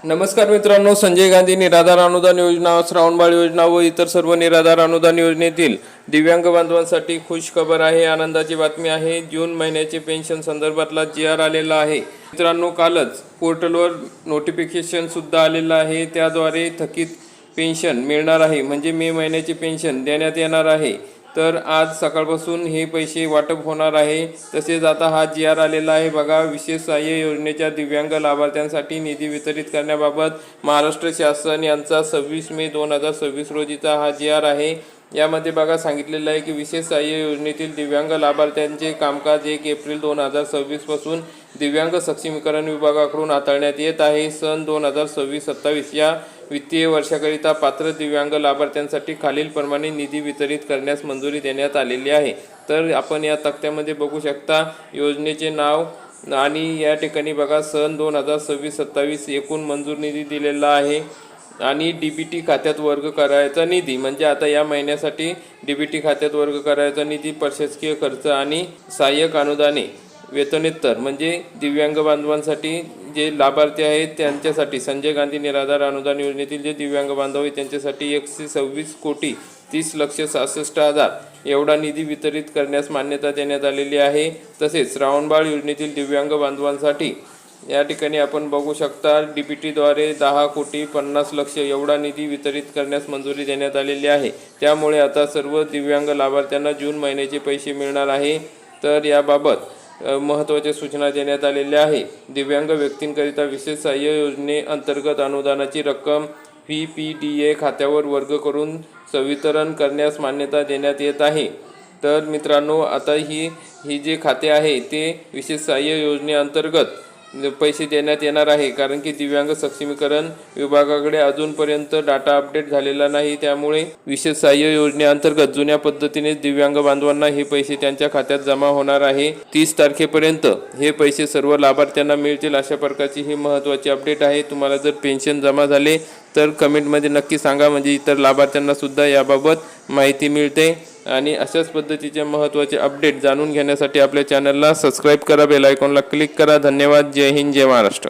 नमस्कार मित्रांनो, संजय गांधी निराधार अनुदान योजना, श्रावणबाळ योजना व इतर सर्व निराधार अनुदान योजनेतील दिव्यांग बांधवांसाठी खुश खबर आहे, आनंदाची बातमी आहे। जून महिन्याचे पेन्शन संदर्भातला GR आलेला आहे मित्रांनो। कालच पोर्टलवर नोटिफिकेशन सुद्धा आलेलं आहे, त्याद्वारे थकीत पेन्शन मिळणार आहे, म्हणजे मे महिन्याचे पेन्शन देण्यात येणार आहे। तर आज सकाळपासून हे पैसे वाटप होणार आहे। तसेच आता हा GR आलेला आहे बघा, विशेष सहाय्य योजनेच्या दिव्यांग लाभार्थ्यांसाठी निधी वितरित करण्याबाबत महाराष्ट्र शासन यांचा 26 मे 2026 रोजीचा हा GR आहे। यामध्ये बघा सांगितलेलं आहे की विशेष सहाय्य योजनेतील दिव्यांग लाभार्थ्यांचे कामकाज 1 एप्रिल 2026 पासून दिव्यांग सक्षमीकरण विभागाकडून हाताळण्यात येत आहे। सन 2026-27 या वित्तीय वर्षाकरिता पात्र दिव्यांग लाभार्थ्यांसाठी खालील प्रमाणे निधी वितरित करण्यास मंजुरी देण्यात आलेली आहे। तर आपण या तक्त्यामध्ये बघू शकता योजनेचे नाव आणि या ठिकाणी बघा सन 2026-27 एकूण मंजूर निधी दिलेला आहे आणि DBT खात्यात वर्ग करायचा निधी, म्हणजे आता या महिन्यासाठी DBT खात्यात वर्ग करायचा निधी, प्रशासकीय खर्च आणि सहाय्यक अनुदाने वेतनोत्तर म्हणजे दिव्यांग बांधवांसाठी जे लाभार्थी आहेत त्यांच्यासाठी संजय गांधी निराधार अनुदान योजनेतील जे दिव्यांग बांधव आहेत त्यांच्यासाठी 126,30,66,000 एवढा निधी वितरित करण्यास मान्यता देण्यात आलेली आहे। तसेच श्रावणबाळ योजनेतील दिव्यांग बांधवांसाठी या ठिकाणी आपण बघू शकता DBTद्वारे 10,50,00,000 एवढा निधी वितरित करण्यास मंजुरी देण्यात आलेली आहे। त्यामुळे आता सर्व दिव्यांग लाभार्थ्यांना जून महिन्याचे पैसे मिळणार आहे। तर याबाबत महत्त्वाच्या सूचना देण्यात आलेल्या आहे। दिव्यांग व्यक्तींकरिता विशेष सहाय्य योजनेअंतर्गत अनुदानाची रक्कम PPDA खात्यावर वर्ग करून संवितरण करण्यास मान्यता देण्यात येत आहे। तर मित्रांनो, आता ही जे खाते आहे ते विशेष सहाय्य योजनेअंतर्गत पैसे देण्यात येणार आहे, कारण की दिव्यांग सक्षमीकरण विभागाकडे अजूनपर्यंत डाटा अपडेट झालेला नाही। त्यामुळे विशेष सहाय्य योजनेअंतर्गत जुन्या पद्धतीने दिव्यांग बांधवांना हे पैसे त्यांच्या खात्यात जमा होणार आहे। 30 तारखेपर्यंत हे पैसे सर्व लाभार्थ्यांना मिळतील, अशा प्रकारची ही महत्त्वाची अपडेट आहे। तुम्हाला जर पेन्शन जमा झाले तर कमेंटमध्ये नक्की सांगा, म्हणजे इतर लाभार्थ्यांना सुद्धा याबाबत माहिती मिळते। आणि अशाच पद्धतीचे महत्त्वाचे अपडेट जाणून घेण्यासाठी आपल्या चॅनलला सबस्क्राईब करा, बेल आयकॉनला क्लिक करा। धन्यवाद। जय हिंद, जय महाराष्ट्र।